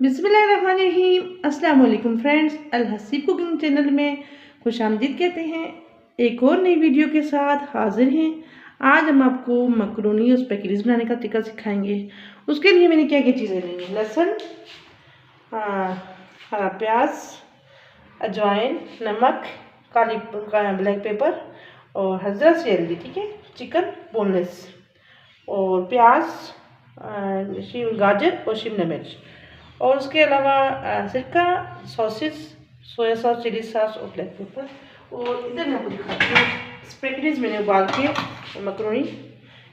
बिस्मिल्लाहिर्रहमानिर्रहीम। अस्सलाम वालेकुम फ्रेंड्स, अल हसीब कुकिंग चैनल में खुशामदीद कहते हैं। एक और नई वीडियो के साथ हाजिर हैं। आज हम आपको मकरोनी और स्पैगेटी बनाने का तरीका सिखाएंगे। उसके लिए मैंने क्या क्या चीज़ें ली हैं: लहसुन, हरा प्याज, अजवाइन, नमक, काली ब्लैक पेपर और हज़रा सी हल्दी। ठीक है, चिकन बोनलेस और प्याज, गाजर और शिमला मिर्च, और उसके अलावा सिरका, sauces, soya sauce, chilli sauce और ब्लैक पेपर। और इधर मैं आपको दिखाती हूँ स्पैगेटीज मैंने उबाल के और मकरोनी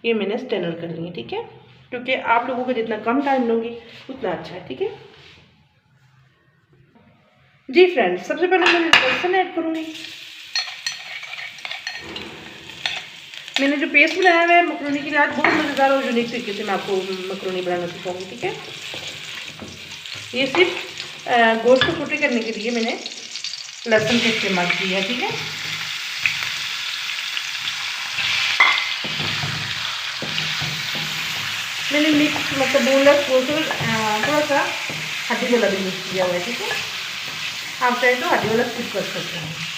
ये मैंने स्टेनर कर ली है। ठीक है, क्योंकि आप लोगों को जितना कम टाइम लोगे उतना अच्छा है। ठीक है जी फ्रेंड्स, सबसे पहले मैं लहसुन ऐड करूँगी। मैंने जो पेस्ट बनाया हुआ है मकरोनी के लिए, आज बहुत मज़ेदार और यूनिक तरीके से मैं आपको मकरोनी बनाना सिखाऊंगी। ठीक है, ये सिर्फ गोश्त को छोटे करने के लिए मैंने लहसुन का इस्तेमाल किया है। ठीक है, मैंने मिक्स मतलब बोनलेस थोड़ा सा हड्डी वाला भी मिक्स किया हुआ है। ठीक है, आप चाहे तो हड्डी वाला स्किप कर सकते हैं।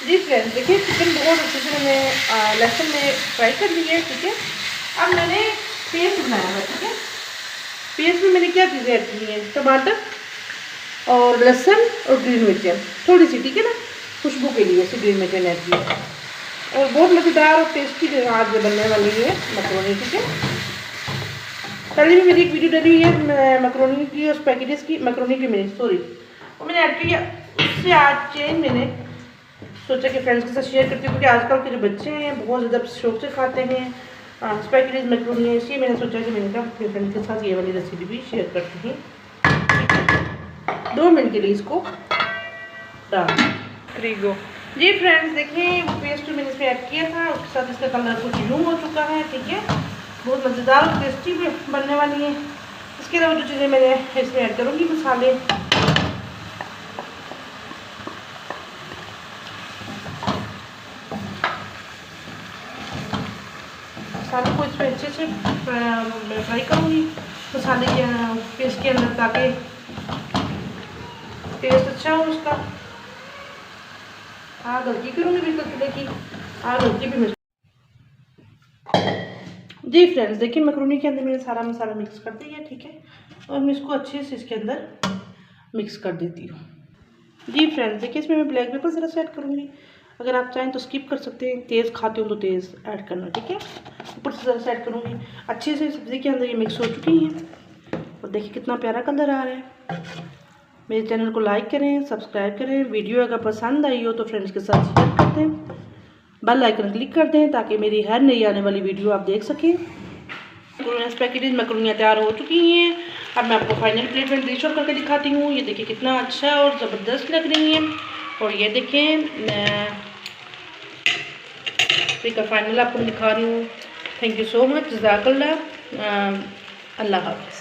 जी फ्रेंड्स, देखिए चिकन बहुत अच्छे से मैंने लहसुन में फ्राई कर लिया है। ठीक है, अब मैंने पेस्ट बनाया हुआ है। ठीक है, पेस्ट में मैंने क्या चीज़ें ऐड की हैं: टमाटर और लहसुन और ग्रीन मिर्चें थोड़ी सी। ठीक है ना, खुशबू के लिए ऐसी ग्रीन मिर्चें ऐड की और बहुत मज़ेदार और टेस्टी आज बनने वाली है मकरोनी। ठीक है, पहले भी मेरी एक वीडियो डली हुई है मकरोनी की और स्पैगेटीज की, मकरोनी की मैंने वो मैंने ऐड किया। उससे आज चेंज मैंने सोचा कि फ्रेंड्स के साथ शेयर करती हूँ, क्योंकि आजकल के जो बच्चे हैं बहुत ज़्यादा शौक से खाते हैं स्पैगेटीज मकरोनी है। इसलिए मैंने सोचा कि मैंने कहा अपने फ्रेंड्स के साथ ये वाली रेसिपी भी शेयर करती हूँ। 2 मिनट के लिए इसको डाल गो। जी फ्रेंड्स, देखिए वो पेस्ट मैंने इसमें ऐड किया था, उसके साथ इसका कलर कुछ यूँ हो चुका है। ठीक है, बहुत मज़ेदार और टेस्टी भी बनने वाली है। इसके अलावा जो चीज़ें मैंने इसमें ऐड करूँगी, मसाले, मसाले को इसमें अच्छे से फ्राई करूँगी मसाले के पेस्ट के अंदर, ताकि टेस्ट अच्छा हो उसका। आग हल्की करूँगी बिल्कुल चूल्हे की आग हल्की भी। जी फ्रेंड्स, देखिए मकरोनी के अंदर मैंने सारा मसाला मिक्स कर दिया है। ठीक है, और मैं इसको अच्छे से इसके अंदर मिक्स कर देती हूँ। जी फ्रेंड्स, देखिए इसमें मैं ब्लैक पेपर ज़रा से ऐड करूँगी। अगर आप चाहें तो स्किप कर सकते हैं, तेज़ खाते हो तो तेज़ ऐड करना। ठीक है, ऊपर से ज़रा से ऐड करूँगी। अच्छे से सब्ज़ी के अंदर ये मिक्स हो चुकी हैं और देखिए कितना प्यारा कलर आ रहा है। मेरे चैनल को लाइक करें, सब्सक्राइब करें। वीडियो अगर पसंद आई हो तो फ्रेंड्स के साथ शेयर कर दें, बेल आइकन क्लिक कर दें ताकि मेरी हर नई आने वाली वीडियो आप देख सकें। स्पैगेटीज मकरोनियाँ तैयार हो चुकी हैं। अब मैं आपको फाइनल प्लेट में डिश आउट करके दिखाती हूँ। ये देखिए कितना अच्छा और ज़बरदस्त लग रही हैं। और ये देखें ठीक है, फाइनल आपको दिखा रही हूँ। थैंक यू सो मच, जज़ाकल्लाह, अल्लाह हाफ़िज़।